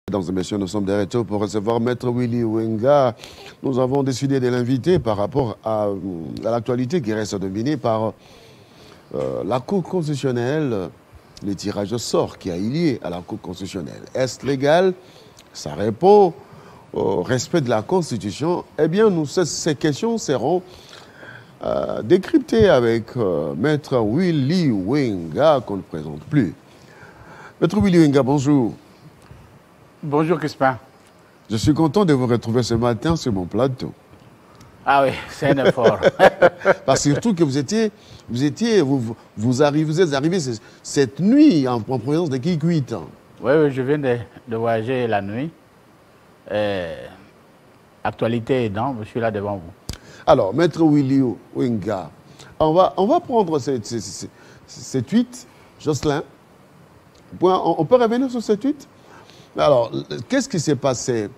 Mesdames et messieurs, nous sommes de retour pour recevoir Maître Willy Wenga. Nous avons décidé de l'inviter par rapport à l'actualité qui reste dominée par la Cour constitutionnelle, le tirage au sort qui a lié à la Cour constitutionnelle. Est-ce légal? Ça répond au respect de la Constitution. Eh bien, ces questions seront décryptées avec Maître Willy Wenga, qu'on ne présente plus. Maître Willy Wenga, bonjour. Bonjour Crispin. Je suis content de vous retrouver ce matin sur mon plateau. Ah oui, c'est un effort. Parce que surtout que vous êtes arrivé cette nuit en présence de Kikuit. Oui, je viens de voyager la nuit. Actualité aidant, je suis là devant vous. Alors, Maître Willy Wenga, on va prendre ces tweets, Jocelyn. On peut revenir sur ces tweets? Alors, qu'est-ce qui s'est passé?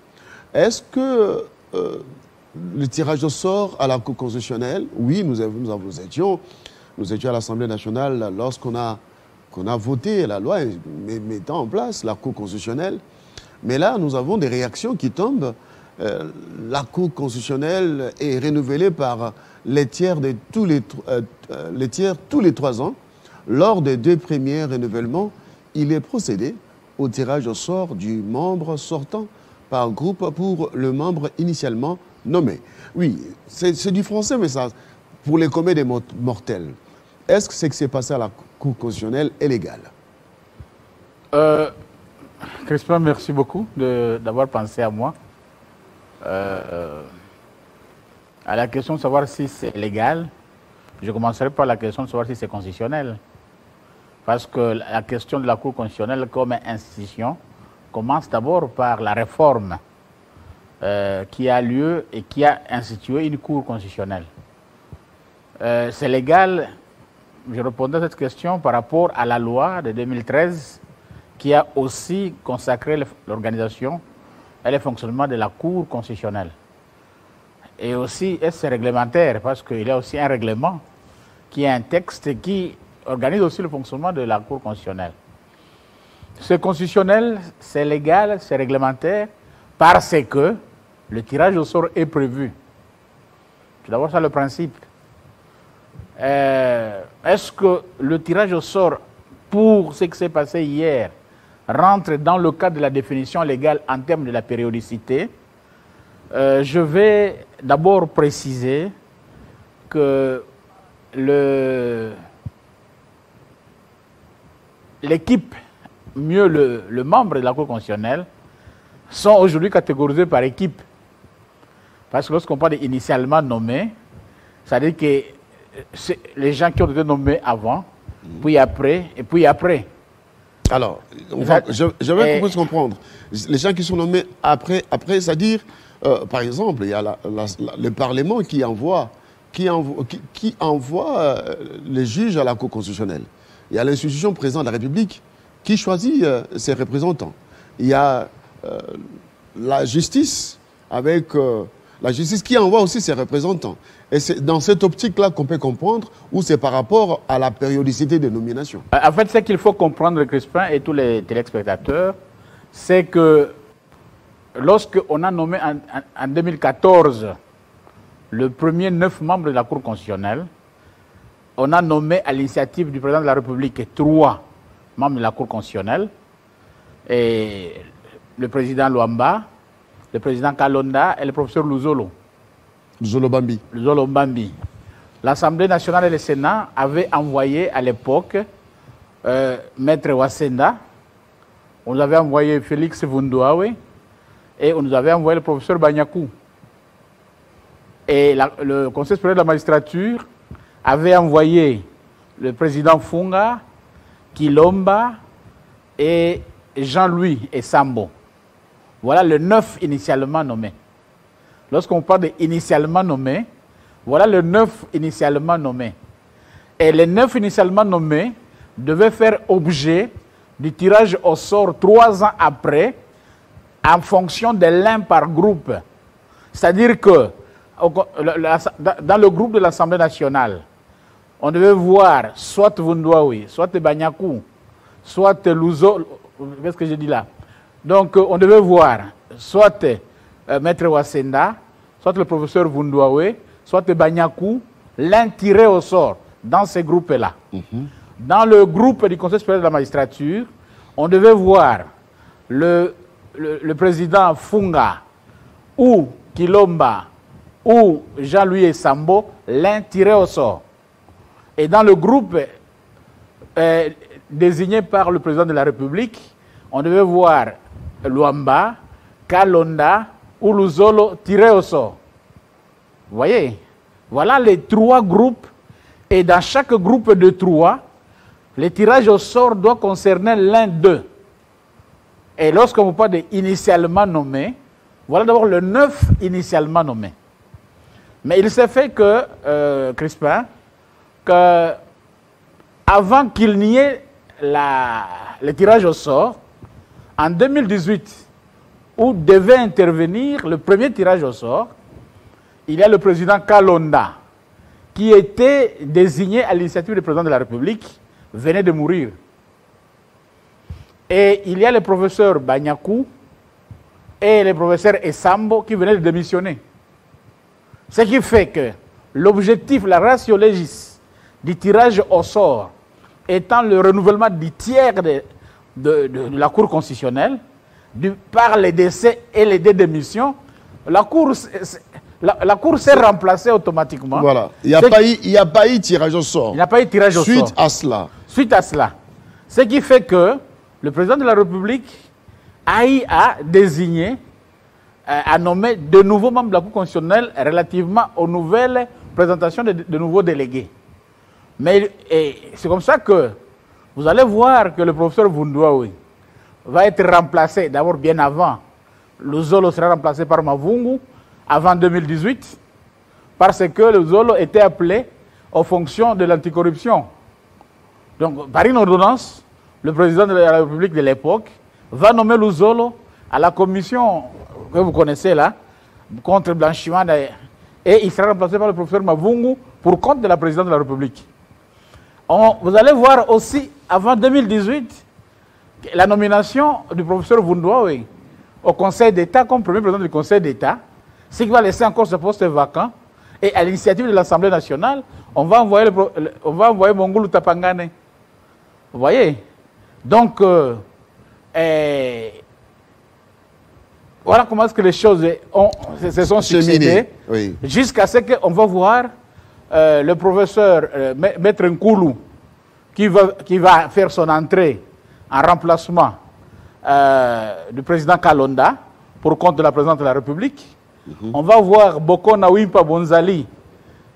Est-ce que le tirage au sort à la Cour constitutionnelle, oui, nous étions à l'Assemblée nationale lorsqu'on a voté la loi mettant en place la Cour constitutionnelle. Mais là, nous avons des réactions qui tombent. La Cour constitutionnelle est renouvelée par les tiers tous les 3 ans. Lors des 2 premiers renouvellements, il est procédé au tirage au sort du membre sortant par groupe pour le membre initialement nommé. Oui, c'est du français, mais ça, pour les communs des mortels, est-ce que ce qui s'est passé à la Cour constitutionnelle est légal? Crispin, merci beaucoup d'avoir pensé à moi. À la question de savoir si c'est légal, je commencerai par la question de savoir si c'est constitutionnel. Parce que la question de la Cour constitutionnelle comme institution commence d'abord par la réforme qui a lieu et qui a institué une Cour constitutionnelle. C'est légal, je répondais à cette question par rapport à la loi de 2013 qui a aussi consacré l'organisation et le fonctionnement de la Cour constitutionnelle. Et aussi, c'est réglementaire parce qu'il y a aussi un règlement qui est un texte qui organise aussi le fonctionnement de la Cour constitutionnelle. C'est constitutionnel, c'est légal, c'est réglementaire, parce que le tirage au sort est prévu. C'est d'abord ça le principe. Est-ce que le tirage au sort, pour ce qui s'est passé hier, rentre dans le cadre de la définition légale en termes de la périodicité? Je vais d'abord préciser que l'équipe, mieux le membre de la Cour constitutionnelle, sont aujourd'hui catégorisés par équipe. Parce que lorsqu'on parle d'initialement nommés, c'est-à-dire que les gens qui ont été nommés avant, puis après, et puis après. Alors, je vais comprendre. Les gens qui sont nommés après c'est-à-dire, par exemple, il y a le Parlement qui envoie les juges à la Cour constitutionnelle. Il y a l'institution présidente de la République qui choisit ses représentants. Il y a la justice la justice qui envoie aussi ses représentants. Et c'est dans cette optique-là qu'on peut comprendre où c'est par rapport à la périodicité des nominations. En fait, ce qu'il faut comprendre, Crispin et tous les téléspectateurs, c'est que lorsqu'on a nommé en 2014 le premier 9 membres de la Cour constitutionnelle, on a nommé à l'initiative du président de la République 3 membres de la Cour constitutionnelle, et le président Luamba, le président Kalonda et le professeur Luzolo Mbambi. L'Assemblée nationale et le Sénat avaient envoyé à l'époque Maître Wasenda, on nous avait envoyé Félix Vundouawe et on nous avait envoyé le professeur Banyakou. Et le Conseil supérieur de la magistrature avait envoyé le président Funga, Kilomba et Jean-Louis et Sambo. Voilà le 9 initialement nommés. Lorsqu'on parle d'initialement nommés, voilà le 9 initialement nommés. Et les 9 initialement nommés devaient faire objet du tirage au sort 3 ans après, en fonction de l'un par groupe. C'est-à-dire que dans le groupe de l'Assemblée nationale, on devait voir soit Vundouawi, soit Banyakou, soit Luzo, qu'est-ce que je dis là, Donc, on devait voir soit Maître Wasenda, soit le professeur Vundouawe, soit Banyakou, l'un tiré au sort dans ces groupes-là. Dans le groupe du Conseil supérieur de la magistrature, on devait voir le président Funga ou Kilomba ou Jean-Louis Sambo, l'un tiré au sort. Et dans le groupe désigné par le président de la République, on devait voir Luamba, Kalonda ou Luzolo tiré au sort. Vous voyez? Voilà les 3 groupes. Et dans chaque groupe de 3, le tirage au sort doit concerner l'un d'eux. Et lorsqu'on vous parle d'initialement nommé, voilà d'abord le 9 initialement nommé. Mais il s'est fait que, Crispin, que avant qu'il n'y ait le tirage au sort, en 2018, où devait intervenir le premier tirage au sort, il y a le président Kalonda, qui était désigné à l'initiative du président de la République, venait de mourir. Et il y a le professeur Banyakou et le professeur Essambo qui venaient de démissionner. Ce qui fait que l'objectif, la ratio legis du tirage au sort étant le renouvellement du tiers de la Cour constitutionnelle, par les décès et les démissions, la Cour s'est remplacée automatiquement. Voilà. Il n'y a pas eu tirage au sort. Il n'y a pas eu tirage au sort. Suite à cela. Suite à cela. Ce qui fait que le président de la République a eu à désigner, à nommer de nouveaux membres de la Cour constitutionnelle relativement aux nouvelles présentations de nouveaux délégués. Mais c'est comme ça que vous allez voir que le professeur Vundouawe va être remplacé, d'abord bien avant. Luzolo sera remplacé par Mavungu avant 2018, parce que Luzolo était appelé aux fonctions de l'anticorruption. Donc, par une ordonnance, le président de la République de l'époque va nommer Luzolo à la commission que vous connaissez là, contre le blanchiment, et il sera remplacé par le professeur Mavungu pour compte de la présidente de la République. Vous allez voir aussi, avant 2018, la nomination du professeur Vundouawe au Conseil d'État comme premier président du Conseil d'État, ce qui va laisser encore ce poste vacant. Et à l'initiative de l'Assemblée nationale, on va envoyer Mongulu Tapangane. Vous voyez? Donc, voilà comment est-ce que les choses se sont succédées, oui, jusqu'à ce qu'on va voir le professeur Maître Nkoulou qui va faire son entrée en remplacement du président Kalonda pour compte de la présidente de la République. On va voir Boko Nawimpa Bonzali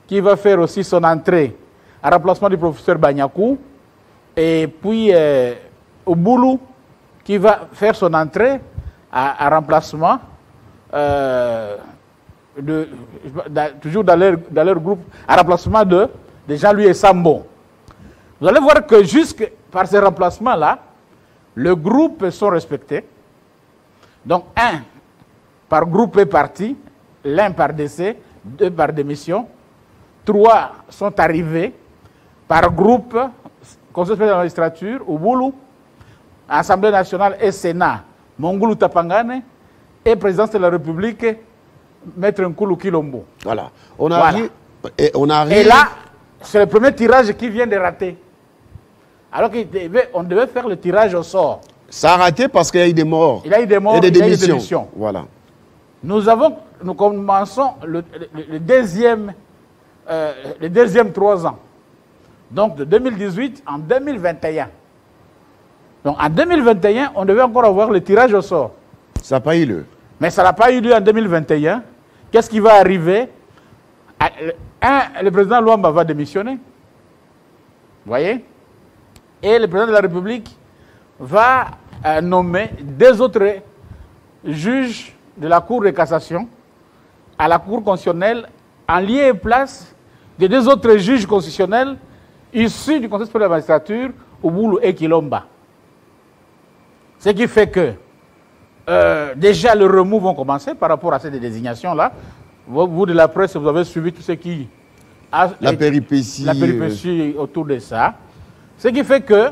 qui va faire aussi son entrée en remplacement du professeur Banyakou. Et puis Oboulou qui va faire son entrée en remplacement toujours dans leur groupe, en remplacement de Jean-Louis Sambo. Vous allez voir que jusque par ces remplacements-là, le groupe sont respectés. Donc, 1 par groupe et parti, l'un par décès, 2 par démission, 3 sont arrivés par groupe, Conseil supérieur de la magistrature, Ouboulou, Assemblée nationale et Sénat, Mongulu Tapangane, et présidence de la République, Maître Nkoulou Kilombo. Voilà. Et là, c'est le premier tirage qui vient de rater. Alors qu'on devait faire le tirage au sort. Ça a raté parce qu'il y a eu des morts. Il y a eu des morts, et des démissions. Voilà. Nous commençons le deuxième 3 ans. Donc de 2018 en 2021. Donc en 2021, on devait encore avoir le tirage au sort. Ça n'a pas eu lieu. Mais ça n'a pas eu lieu en 2021. Qu'est-ce qui va arriver? Le président Luamba va démissionner. Vous voyez? Et le président de la République va nommer 2 autres juges de la Cour de cassation à la Cour constitutionnelle en lieu et place de 2 autres juges constitutionnels issus du Conseil supérieur de la magistrature, Ouboulou et Kilomba. Ce qui fait que déjà les remous vont commencer par rapport à ces désignations-là. Vous de la presse, vous avez suivi tout ce qui a la péripétie autour de ça. Ce qui fait que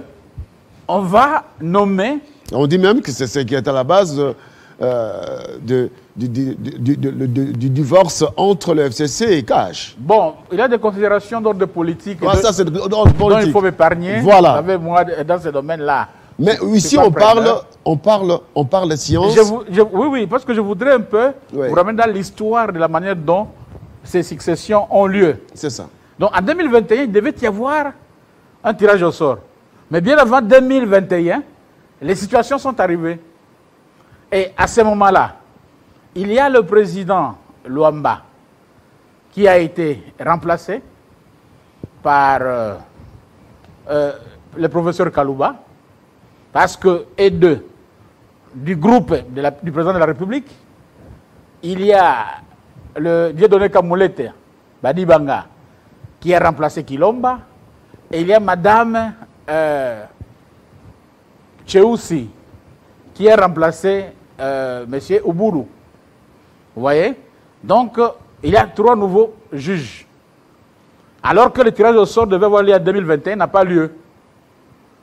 on va nommer On dit même que c'est ce qui est à la base du divorce entre le FCC et Cash. Bon, il y a des considérations d'ordre politique Ça, c'est d'ordre politique. dont il faut m'épargner. Voilà. Avec moi, dans ce domaine-là. Mais ici, on parle de science. Oui, parce que je voudrais un peu vous ramener dans l'histoire de la manière dont ces successions ont lieu. C'est ça. Donc, en 2021, il devait y avoir un tirage au sort. Mais bien avant 2021, les situations sont arrivées. Et à ce moment-là, il y a le président Luamba qui a été remplacé par le professeur Kalouba, parce que, et deux, du groupe du président de la République, il y a le Dieudonné Kamoulete, Badi Banga, qui a remplacé Kilomba, et il y a Madame Tcheoussi, qui a remplacé Monsieur Uburu. Vous voyez? Donc, il y a 3 nouveaux juges. Alors que le tirage au sort devait avoir lieu en 2021, n'a pas lieu.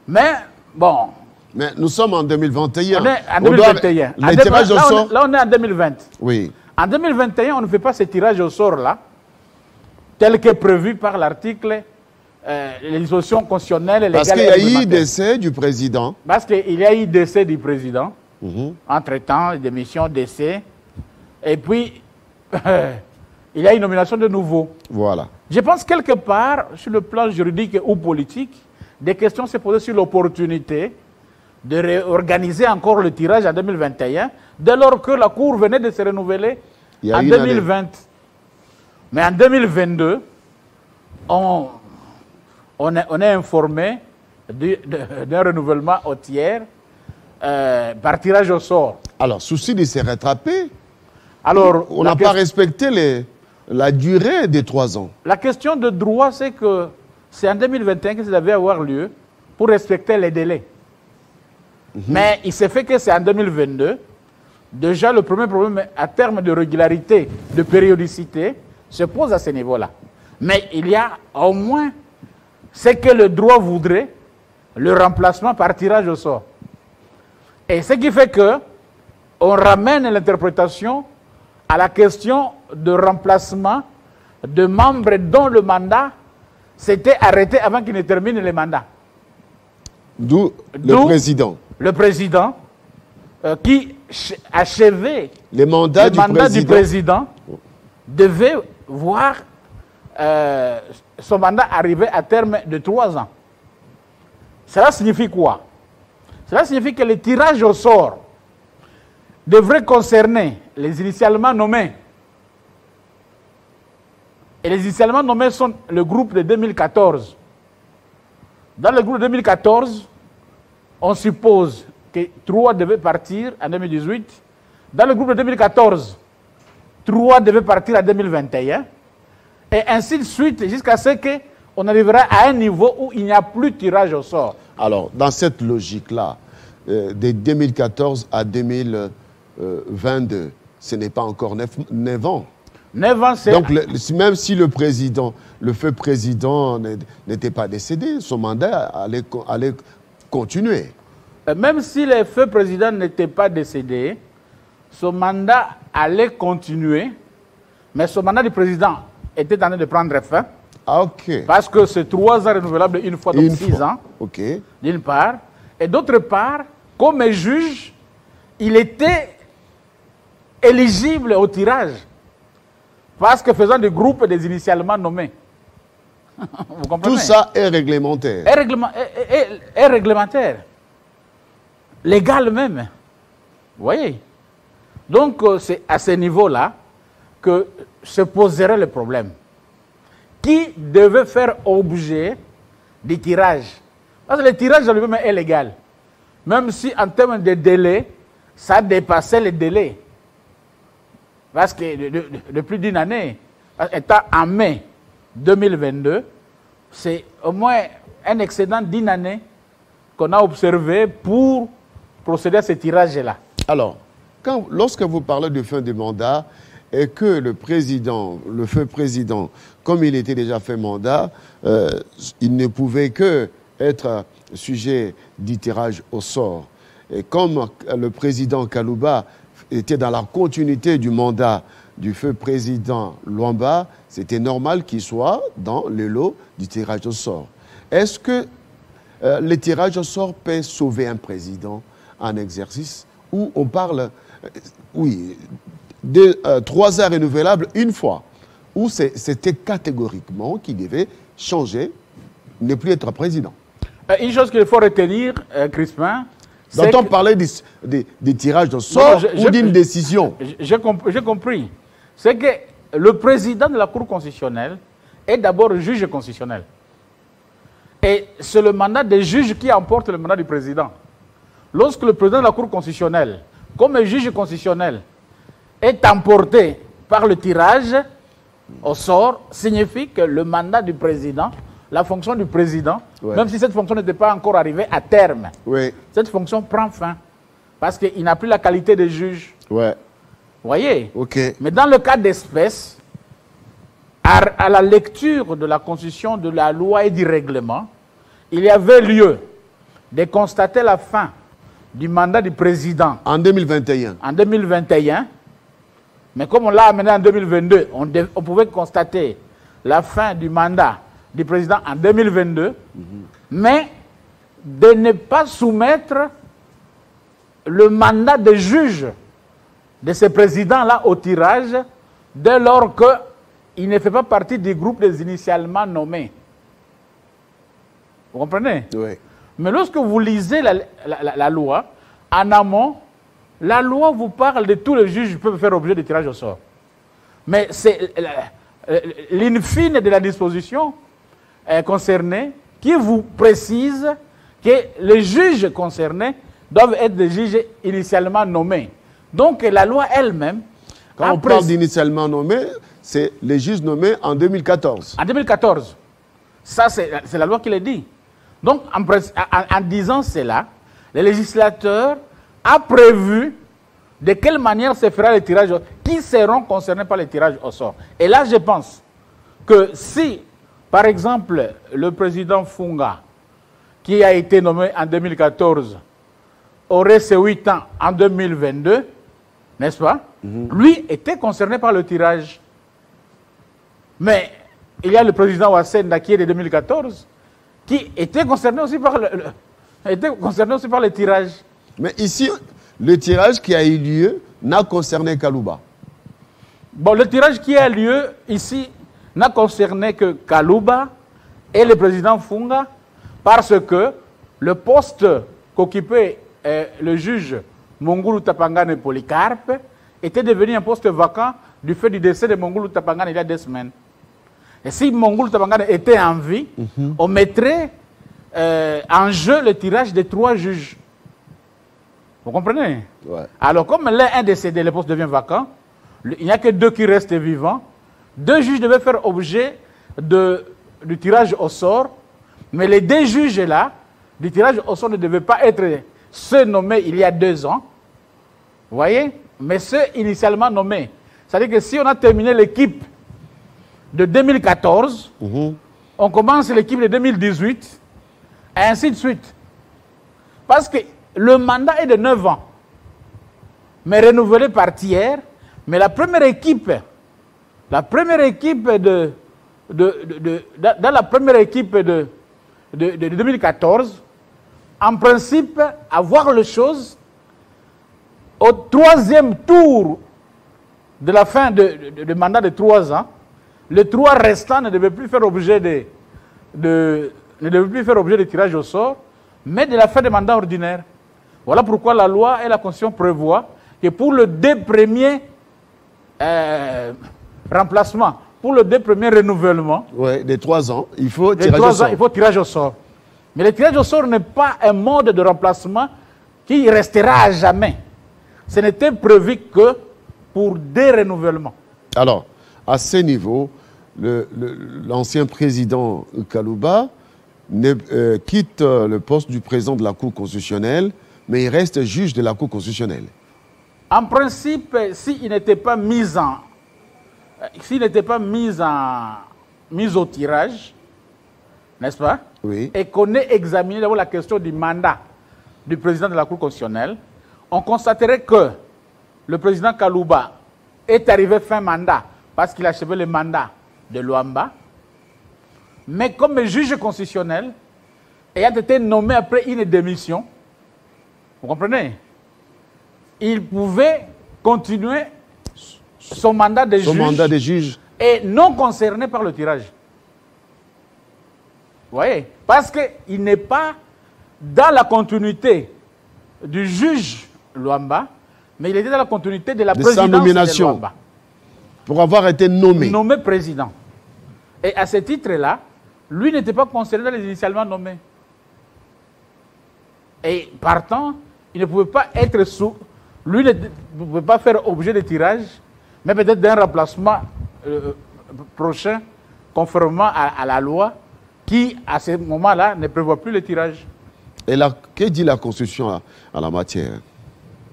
Mais, bon... Mais nous sommes en 2021. On est en 2021. Les tirages au sort... Là, on est en 2020. Oui. En 2021, on ne fait pas ce tirage au sort-là, tel que prévu par l'article les dispositions constitutionnelles et légales. Parce qu'il y a eu décès du président. Parce qu'il y a eu décès du président. Entre-temps, démission, décès. Et puis, il y a une nomination de nouveau. Voilà. Je pense quelque part, sur le plan juridique ou politique, des questions se posaient sur l'opportunité de réorganiser encore le tirage en 2021, dès lors que la Cour venait de se renouveler en 2020. Mais en 2022, on est informé d'un renouvellement au tiers par tirage au sort. Alors, souci de se rattraper, alors, on n'a pas respecté la durée des 3 ans. La question de droit, c'est que c'est en 2021 que ça devait avoir lieu pour respecter les délais. Mais il s'est fait que c'est en 2022. Déjà, le premier problème, à terme de régularité, de périodicité, se pose à ce niveau-là. Mais il y a au moins ce que le droit voudrait, le remplacement par tirage au sort. Et ce qui fait que on ramène l'interprétation à la question de remplacement de membres dont le mandat s'était arrêté avant qu'il ne termine le mandat. D'où le président. Le président qui achevait le mandat du président devait voir son mandat arriver à terme de 3 ans. Cela signifie quoi? Cela signifie que le tirage au sort devrait concerner les initialement nommés. Et les initialement nommés sont le groupe de 2014. Dans le groupe de 2014, on suppose que 3 devaient partir en 2018. Dans le groupe de 2014, 3 devaient partir en 2021. Et ainsi de suite, jusqu'à ce qu'on arrivera à un niveau où il n'y a plus de tirage au sort. Alors, dans cette logique-là, de 2014 à 2022, ce n'est pas encore 9 ans. 9 ans, c'est... Donc, même si le feu président n'était pas décédé, son mandat allait continuer. Même si le feu président n'était pas décédé, son mandat allait continuer, mais son mandat du président était en train de prendre fin. Ah, ok. Parce que c'est 3 ans renouvelables une fois, donc 6 ans. Ok. D'une part. Et d'autre part, comme juge, il était éligible au tirage. Parce que faisant des groupes des initialement nommés. Vous comprenez? Tout ça est réglementaire. Est réglementaire. Légal même. Vous voyez? Donc, c'est à ce niveau-là que se poserait le problème. Qui devait faire objet du tirage? Parce que le tirage en lui-même est légal. Même si en termes de délai, ça dépassait les délais. Parce que de plus d'une année, étant en mai 2022, c'est au moins un excédent d'1 année qu'on a observé pour procéder à ce tirage-là. Alors, lorsque vous parlez de fin de mandat et que le feu président, comme il était déjà fait mandat, il ne pouvait que être sujet du tirage au sort. Et comme le président Kalouba était dans la continuité du mandat du feu président Luamba, c'était normal qu'il soit dans le lot du tirage au sort. Est-ce que le tirage au sort peut sauver un président en exercice où on parle, oui, de 3 ans renouvelables une fois, où c'était catégoriquement qu'il devait changer, ne plus être président? Une chose qu'il faut retenir, Crispin, c'est on parlait des tirages au sort ou d'une décision. J'ai compris. C'est que le président de la Cour constitutionnelle est d'abord juge constitutionnel. Et c'est le mandat des juges qui emporte le mandat du président. Lorsque le président de la Cour constitutionnelle, comme juge constitutionnel, est emporté par le tirage au sort, signifie que le mandat du président, la fonction du président, même si cette fonction n'était pas encore arrivée à terme, cette fonction prend fin. Parce qu'il n'a plus la qualité de juge. Vous voyez? Mais dans le cas d'espèce, à la lecture de la Constitution, de la loi et du règlement, il y avait lieu de constater la fin du mandat du président. En 2021. En 2021. Mais comme on l'a amené en 2022, on pouvait constater la fin du mandat du président en 2022, mais de ne pas soumettre le mandat de juge de ce président-là au tirage dès lors qu'il ne fait pas partie du groupe des initialement nommés. Vous comprenez? Mais lorsque vous lisez la loi, en amont, la loi vous parle de tous les juges qui peuvent faire objet de tirage au sort. Mais c'est l'in fine de la disposition concernée qui vous précise que les juges concernés doivent être des juges initialement nommés. Donc la loi elle-même... Quand on parle d'initialement nommés, c'est les juges nommés en 2014. En 2014. Ça, c'est la loi qui le dit. Donc, en disant cela, le législateur a prévu de quelle manière se fera le tirage au sort, qui seront concernés par le tirage au sort. Et là, je pense que si, par exemple, le président Funga, qui a été nommé en 2014, aurait ses 8 ans en 2022, n'est-ce pas? Lui était concerné par le tirage. Mais il y a le président Ouassenda qui est de 2014, qui était concerné aussi par le tirage. Mais ici, le tirage qui a eu lieu n'a concerné Kalouba. Bon, le tirage qui a lieu ici n'a concerné que Kalouba et le président Funga, parce que le poste qu'occupait le juge Mongulu Tapangane Polycarpe était devenu un poste vacant du fait du décès de Mongulu Tapangane il y a 2 semaines. Et si Mongulu Tapangane était en vie, on mettrait en jeu le tirage de 3 juges. Vous comprenez? Alors, comme l'un est décédé, le poste devient vacant, il n'y a que 2 qui restent vivants. 2 juges devaient faire objet du tirage au sort, mais les 2 juges-là, du tirage au sort ne devaient pas être ceux nommés il y a 2 ans, vous voyez, mais ceux initialement nommés. C'est-à-dire que si on a terminé l'équipe de 2014, on commence l'équipe de 2018, et ainsi de suite. Parce que le mandat est de 9 ans, mais renouvelé par tiers, mais la première équipe dans la première équipe de 2014, en principe, à voir les choses, au 3e tour de la fin de mandat de 3 ans, les 3 restants ne devaient plus faire objet de tirage au sort, mais de la fin du mandat ordinaire. Voilà pourquoi la loi et la Constitution prévoient que pour le 2 premiers remplacements, pour le 2 premiers renouvellements, des 3 ans, il faut tirage au sort. Mais le tirage au sort n'est pas un mode de remplacement qui restera à jamais. Ce n'était prévu que pour des renouvellements. Alors, à ce niveau, l'ancien président Kalouba quitte le poste du président de la Cour constitutionnelle, mais il reste juge de la Cour constitutionnelle. En principe, s'il n'était pas mis au tirage, n'est-ce pas? Oui. Et qu'on ait examiné d'abord la question du mandat du président de la Cour constitutionnelle, on constaterait que le président Kalouba est arrivé fin mandat parce qu'il a achevé le mandat de Luamba, mais comme juge constitutionnel, ayant été nommé après une démission, vous comprenez, il pouvait continuer son mandat de juge et non concerné par le tirage. Vous voyez? Parce qu'il n'est pas dans la continuité du juge Luamba, mais il était dans la continuité de la présidence sa nomination, de Luamba. Pour avoir été nommé. Nommé président. Et à ce titre-là, lui n'était pas concerné dans les initialement nommés. Et partant, il ne pouvait pas être sous... Lui ne pouvait pas faire objet de tirage, mais peut-être d'un remplacement prochain, conformément à la loi, qui, à ce moment-là, ne prévoit plus le tirage. Et que dit la Constitution à la matière?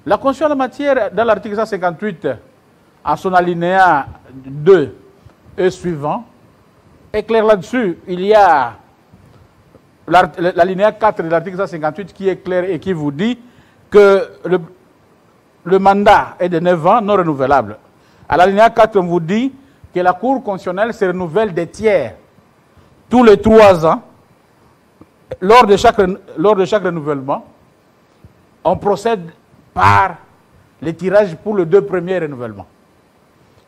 La Constitution à la matière, dans l'article 158, en son alinéa 2 et suivant, est clair là-dessus. Il y a l'alinéa 4 de l'article 158 qui est clair et qui vous dit que le mandat est de 9 ans non renouvelable. À l'alinéa 4, on vous dit que la Cour constitutionnelle se renouvelle des tiers tous les 3 ans. Lors de chaque renouvellement, on procède par les tirages pour les 2 premiers renouvellements.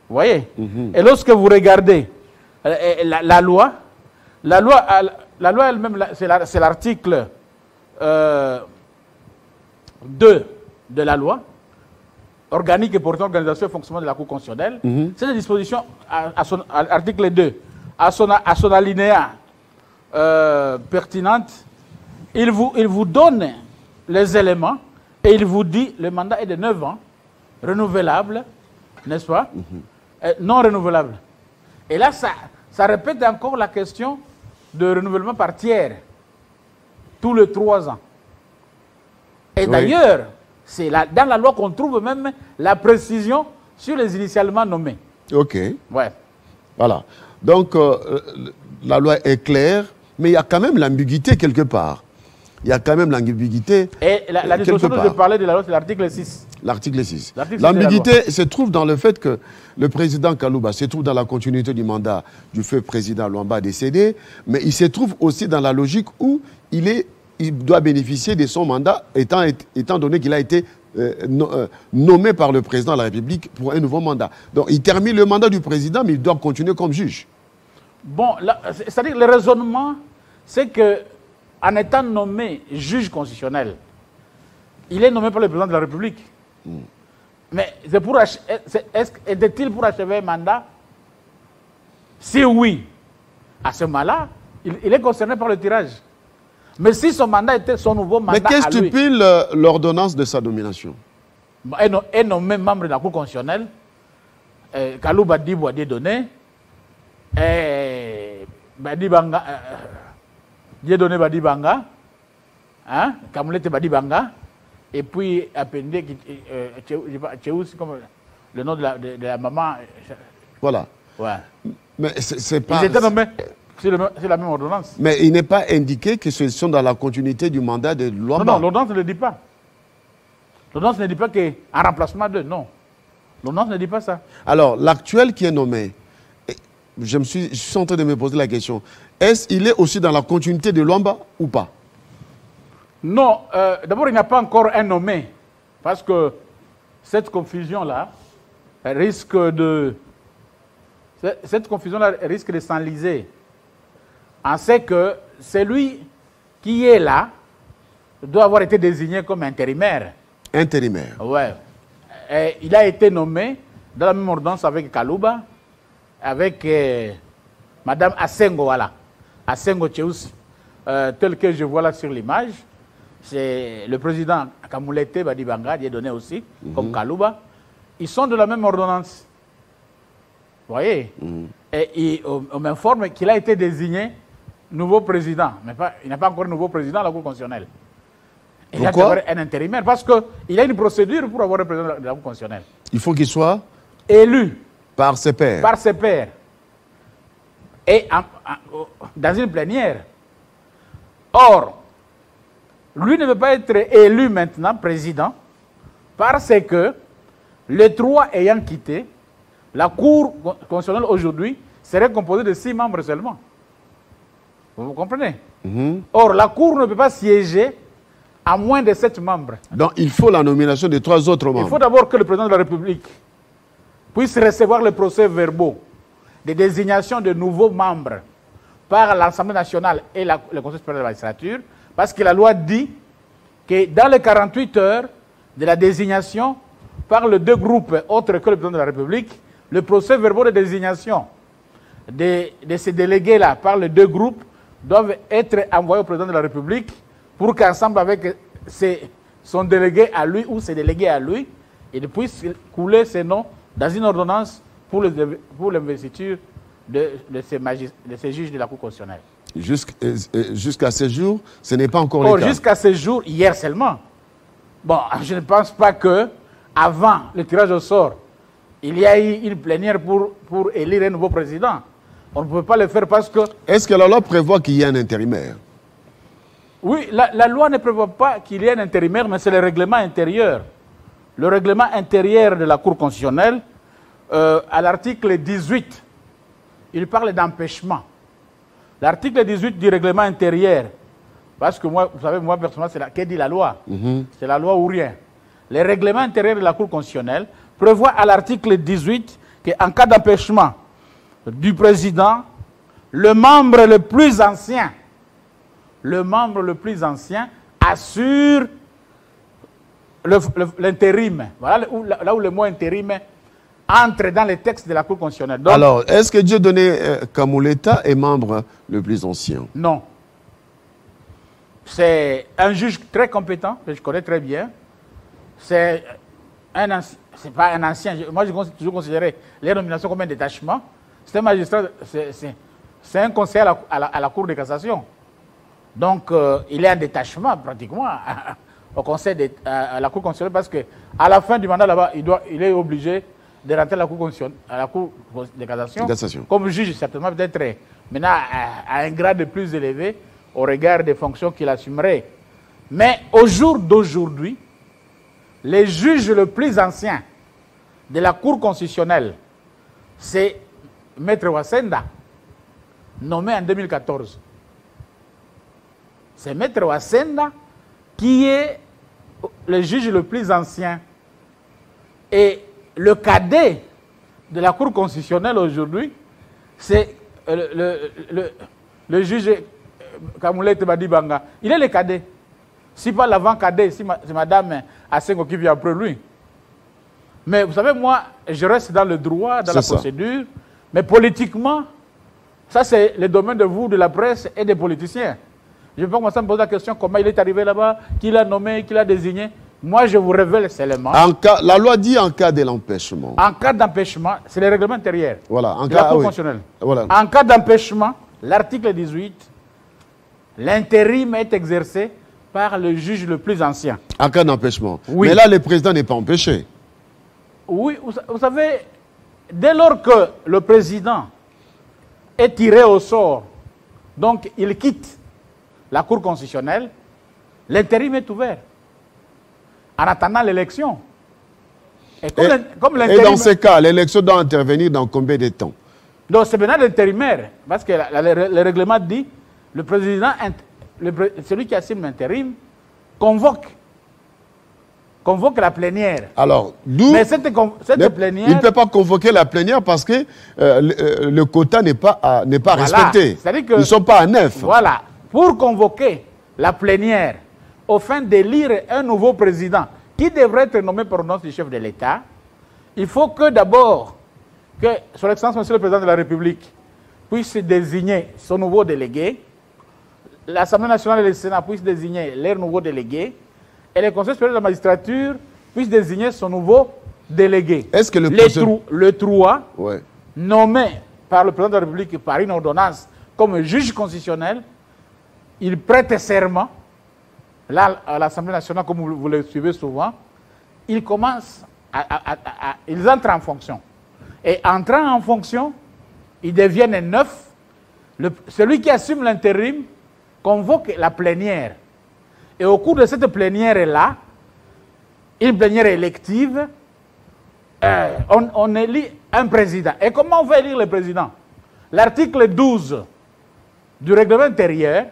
Vous voyez? Et lorsque vous regardez la loi elle-même, c'est l'article 2 de la loi organique et portant organisation et fonctionnement de la Cour constitutionnelle. C'est la disposition à l'article 2, à son alinéa pertinente, il vous donne les éléments et il vous dit le mandat est de 9 ans, renouvelable, n'est-ce pas? Non renouvelable. Et là, ça répète encore la question de renouvellement par tiers, tous les 3 ans. Et d'ailleurs, c'est dans la loi qu'on trouve même la précision sur les initialement nommés. Ok. Ouais. Voilà. Donc, la loi est claire, mais il y a quand même l'ambiguïté quelque part. Il y a quand même l'ambiguïté. Et la disposition dont je parlais de la loi, c'est l'article 6. L'article 6. L'ambiguïté se trouve dans le fait que le président Kalouba se trouve dans la continuité du mandat du feu président Luamba décédé, mais il se trouve aussi dans la logique où il doit bénéficier de son mandat, étant donné qu'il a été nommé par le président de la République pour un nouveau mandat. Donc il termine le mandat du président, mais il doit continuer comme juge. Bon, c'est-à-dire le raisonnement, c'est que en étant nommé juge constitutionnel, il est nommé par le président de la République. Mais est-il pour achever un mandat? Si oui, à ce moment-là, il est concerné par le tirage. Mais si son mandat était son nouveau mandat. Mais qu'est-ce que stipule l'ordonnance de sa nomination? Est nommé membre de la Cour constitutionnelle, Kalouba Diboué Dieudonné, Badibanga, Dieudonné Badibanga, Kamoulete Badibanga, et puis Apende, comme le nom de la maman. Voilà. Ouais. Mais c'est pas. Ils étaient nommés. C'est la même ordonnance. Mais il n'est pas indiqué que ce sont dans la continuité du mandat de Luamba. Non, l'ordonnance ne le dit pas. L'ordonnance ne dit pas qu'un remplacement de... Non. L'ordonnance ne dit pas ça. Alors, l'actuel qui est nommé, je suis en train de me poser la question, il est aussi dans la continuité de Luamba ou pas? Non. D'abord, il n'y a pas encore un nommé. Parce que cette confusion-là risque de s'enliser. On sait que celui qui est là doit avoir été désigné comme intérimaire. Intérimaire. Ouais. Et il a été nommé dans la même ordonnance avec Kalouba, avec Madame Asengo, voilà. Asengo Tcheous, tel que je vois là sur l'image. C'est le président Kamoulete Badibanga, qui est donné aussi, comme Kalouba. Ils sont de la même ordonnance. Vous voyez? Et on m'informe qu'il a été désigné nouveau président. Mais il n'a pas encore nouveau président à la Cour constitutionnelle. Il a avoir un intérimaire parce qu'il a une procédure pour avoir un président de la Cour constitutionnelle. Il faut qu'il soit élu par ses pairs. Par ses pairs. Et dans une plénière. Or, lui ne veut pas être élu maintenant président parce que les 3 ayant quitté, la Cour constitutionnelle aujourd'hui serait composée de 6 membres seulement. Vous comprenez? Or, la Cour ne peut pas siéger à moins de 7 membres. Donc, il faut la nomination de 3 autres membres. Il faut d'abord que le président de la République puisse recevoir les procès-verbaux des désignations de nouveaux membres par l'Assemblée nationale et le Conseil supérieur de la magistrature, parce que la loi dit que dans les 48 heures de la désignation par les 2 groupes autres que le président de la République, le procès-verbaux de désignation de ces délégués-là par les 2 groupes doivent être envoyés au président de la République pour qu'ensemble avec son délégué à lui ou ses délégués à lui, il puisse couler ses noms dans une ordonnance pour l'investiture de ces juges de la Cour constitutionnelle. Jusqu'à ce jour, ce n'est pas encore le cas. Jusqu'à ce jour, hier seulement. Bon, je ne pense pas que avant le tirage au sort, il y a eu une plénière pour élire un nouveau président. On ne peut pas le faire parce que... Est-ce que la loi prévoit qu'il y ait un intérimaire? Oui, la loi ne prévoit pas qu'il y ait un intérimaire, mais c'est le règlement intérieur. Le règlement intérieur de la Cour constitutionnelle, à l'article 18, il parle d'empêchement. L'article 18 du règlement intérieur, parce que moi, vous savez, moi personnellement, c'est qu'est dit la loi? C'est la loi ou rien. Le règlement intérieur de la Cour constitutionnelle prévoit à l'article 18 qu'en cas d'empêchement du président, le membre le plus ancien assure l'intérim. Voilà là où le mot intérim entre dans les textes de la Cour constitutionnelle. Donc, alors, est-ce que Dieudonné Kamoleta est membre le plus ancien? Non. C'est un juge très compétent, que je connais très bien. C'est pas un ancien. Moi, j'ai toujours considéré les nominations comme un détachement. C'est un magistrat, c'est un conseiller à la Cour de cassation. Donc, il est en détachement pratiquement au conseil à la Cour constitutionnelle parce qu'à la fin du mandat là-bas, il est obligé de rentrer à la Cour de cassation. Comme juge, certainement peut-être maintenant à un grade plus élevé au regard des fonctions qu'il assumerait. Mais au jour d'aujourd'hui, les juges le plus ancien de la Cour constitutionnelle, c'est Maître Wasenda, nommé en 2014. C'est Maître Wasenda qui est le juge le plus ancien. Et le cadet de la Cour constitutionnelle aujourd'hui, c'est le juge Kamoleta Badibanga. Il est le cadet. Si pas l'avant-cadet, c'est Madame Assengo qui vient après lui. Mais vous savez, moi, je reste dans le droit, dans la procédure. Mais politiquement, ça c'est le domaine de vous, de la presse et des politiciens. Je ne vais pas commencer à me poser la question comment il est arrivé là-bas, qui l'a nommé, qui l'a désigné. Moi, je vous révèle ces éléments. La loi dit en cas de l'empêchement. En cas d'empêchement, c'est le règlement intérieur. Voilà, en cas, la Cour constitutionnelle. Voilà. En cas d'empêchement, l'article 18, l'intérim est exercé par le juge le plus ancien. En cas d'empêchement. Oui. Mais là, le président n'est pas empêché. Oui, vous savez, dès lors que le président est tiré au sort, donc il quitte la Cour constitutionnelle, l'intérim est ouvert en attendant l'élection. Et dans ce cas, l'élection doit intervenir dans combien de temps? Donc c'est maintenant l'intérimaire, parce que le règlement dit le président, celui qui assume l'intérim, convoque la plénière. Alors, d'où mais cette plénière... Il ne peut pas convoquer la plénière parce que le quota n'est pas respecté. Ils ne sont pas à 9. Voilà. Pour convoquer la plénière au fin d'élire un nouveau président qui devrait être nommé par ordonnance du chef de l'État, il faut que d'abord, que son Excellence, Monsieur le Président de la République, puisse désigner son nouveau délégué, l'Assemblée nationale et le Sénat puissent désigner leurs nouveaux délégués, et le Conseil supérieur de la magistrature puisse désigner son nouveau délégué. Est-ce que le 3, ouais, nommé par le Président de la République par une ordonnance comme juge constitutionnel, il prête serment, là, à l'Assemblée nationale, comme vous le suivez souvent, ils entrent en fonction. Et entrant en fonction, ils deviennent 9. Celui qui assume l'intérim convoque la plénière. Et au cours de cette plénière-là, une plénière élective, on élit un président. Et comment on va élire le président? L'article 12 du règlement intérieur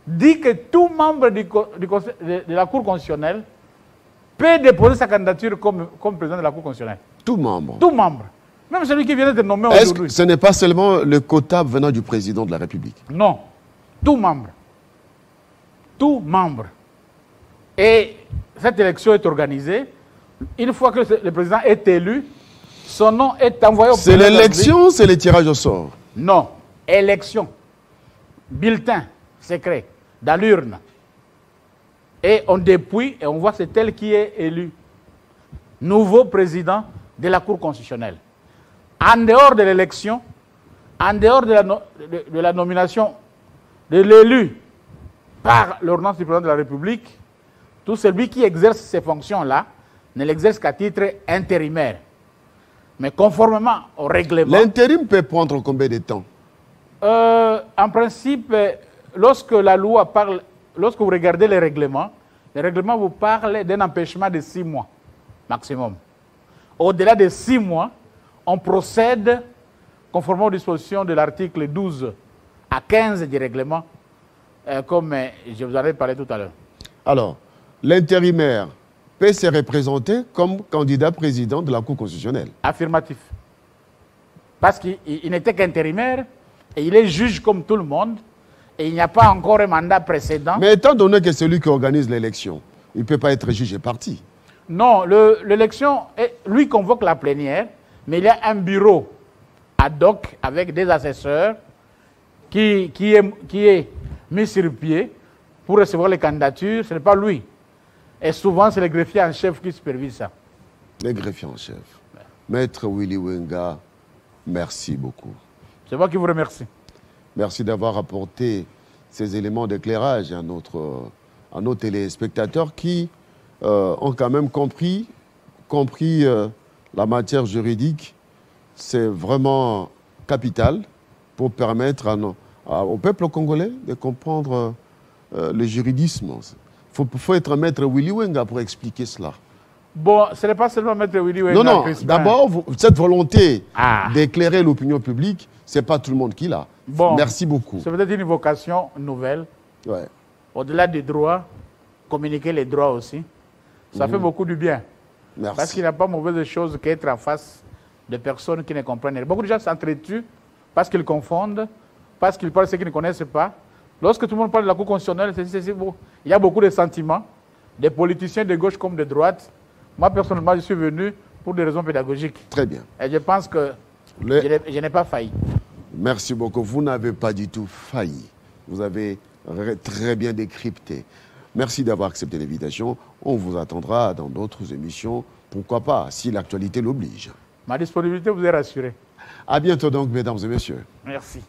dit que tout membre de la Cour constitutionnelle peut déposer sa candidature comme président de la Cour constitutionnelle. Tout membre. Tout membre. Même celui qui vient d'être nommé Est-ce aujourd'hui. que ce n'est pas seulement le quota venant du président de la République? Non. Tout membre. Tout membre. Et cette élection est organisée. Une fois que le président est élu, son nom est envoyé au président. C'est l'élection ou c'est le tirage au sort? Non. Élection. Bulletin secret dans l'urne. Et on dépouille et on voit c'est tel qui est élu. Nouveau président de la Cour constitutionnelle. En dehors de l'élection, en dehors de la nomination de l'élu par l'ordonnance du président de la République, tout celui qui exerce ces fonctions-là ne l'exerce qu'à titre intérimaire. Mais conformément au règlement... L'intérim peut prendre combien de temps? En principe, lorsque la loi parle, lorsque vous regardez les règlements vous parlent d'un empêchement de 6 mois maximum. Au-delà de 6 mois, on procède conformément aux dispositions de l'article 12 à 15 du règlement, comme je vous en ai parlé tout à l'heure. Alors, l'intérimaire peut se représenter comme candidat président de la Cour constitutionnelle? Affirmatif. Parce qu'il n'était qu'intérimaire et il est juge comme tout le monde et il n'y a pas encore un mandat précédent. Mais étant donné que c'est lui qui organise l'élection, il ne peut pas être juge et parti. Non, l'élection, lui convoque la plénière, mais il y a un bureau ad hoc avec des assesseurs qui est mis sur pied pour recevoir les candidatures. Ce n'est pas lui. Et souvent, c'est le greffier en chef qui supervise ça. Le greffier en chef. Maître Willy Wenga, merci beaucoup. C'est moi qui vous remercie. Merci d'avoir apporté ces éléments d'éclairage à nos téléspectateurs qui ont quand même compris la matière juridique. C'est vraiment capital pour permettre au peuple congolais de comprendre le juridisme. Il faut être maître Willy Wenga pour expliquer cela. Bon, ce n'est pas seulement maître Willy Wenga. Non, d'abord, cette volonté d'éclairer l'opinion publique, ce n'est pas tout le monde qui l'a. Bon, merci beaucoup. C'est peut-être une vocation nouvelle. Ouais. Au-delà des droits, communiquer les droits aussi. Ça fait beaucoup du bien. Merci. Parce qu'il n'y a pas mauvaise chose qu'être en face de personnes qui ne comprennent rien. Beaucoup de gens s'entretuent parce qu'ils confondent, parce qu'ils parlent de ce qu'ils ne connaissent pas. Lorsque tout le monde parle de la Cour constitutionnelle, il y a beaucoup de sentiments, des politiciens de gauche comme de droite. Moi, personnellement, je suis venu pour des raisons pédagogiques. Très bien. Et je pense que je n'ai pas failli. Merci beaucoup. Vous n'avez pas du tout failli. Vous avez très bien décrypté. Merci d'avoir accepté l'invitation. On vous attendra dans d'autres émissions. Pourquoi pas, si l'actualité l'oblige. Ma disponibilité vous est rassurée. À bientôt donc, mesdames et messieurs. Merci.